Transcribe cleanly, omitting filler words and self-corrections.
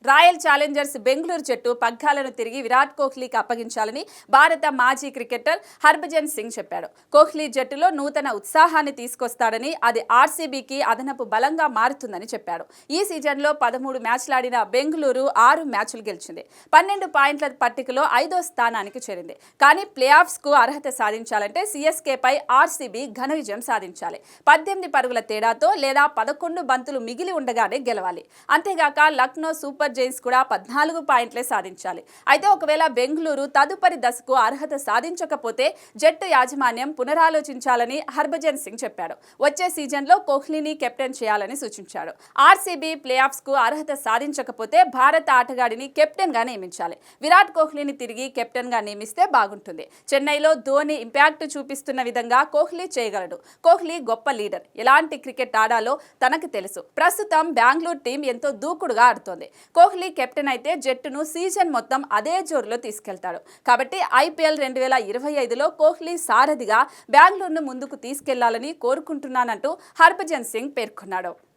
Royal Challengers Bengaluru జట్టు పగ్గాలను తిరిగి విరాట్ కోహ్లీకి అప్పగించాలని భారత మాజీ క్రికెటర్ హర్భజన్ సింగ్ చెప్పాడు. కోహ్లీ జట్టులో నూతన ఉత్సాహాన్ని తీసుకొస్తాడని, అది ఆర్సీబీకి అదనపు బలంగా మారుతుందని చెప్పాడు. ఈ సీజన్లో 13 మ్యాచ్లాడిన బెంగళూరు 6 మ్యాచ్లు గెలిచింది. 12 పాయింట్ల పట్టికలో 5వ స్థానానికి చేరింది. కానీ ప్లే ఆఫ్స్కు అర్హత సాధించాలంటే సీఎస్కేపై ఆర్సీబీ ఘన విజయం సాధించాలి. 18 పరుగుల తేడాతో లేదా 11 బంతులు మిగిలి ఉండగానే గెలవాలి. అంతేగాక లక్నో సూపర్ జైన్స్ కూడా 14 పాయింట్లే సాధించాలి. అయితే ఒకవేళ బెంగళూరు తదుపరి దశకు అర్హత సాధించకపోతే జట్టు యాజమాన్యం పునరాలోచించాలని హర్భజన్ సింగ్ చెప్పాడు. వచ్చే సీజన్లో కోహ్లీని కెప్టెన్ చేయాలని సూచించాడు. ఆర్సీబీ ప్లే ఆఫ్స్ కు అర్హత సాధించకపోతే భారత ఆటగాడిని కెప్టెన్ గా నియమించాలి. విరాట్ కోహ్లీని తిరిగి కెప్టెన్ గా నియమిస్తే బాగుంటుంది. చెన్నైలో ధోని ఇంపాక్ట్ చూపిస్తున్న విధంగా కోహ్లీ చేయగలడు. కోహ్లీ గొప్ప లీడర్. ఎలాంటి క్రికెట్ ఆడాలో తనకు తెలుసు. ప్రస్తుతం బెంగళూరు టీం ఎంతో దూకుడుగా ఆడుతోంది. కోహ్లీ కెప్టెన్ అయితే జట్టును సీజన్ మొత్తం అదే జోరులో తీసుకెళ్తాడు. కాబట్టి ఐపీఎల్ 2025లో కోహ్లీ సారథిగా బెంగళూరును ముందుకు తీసుకెళ్లాలని కోరుకుంటున్నానంటూ హర్భజన్ సింగ్ పేర్కొన్నాడు.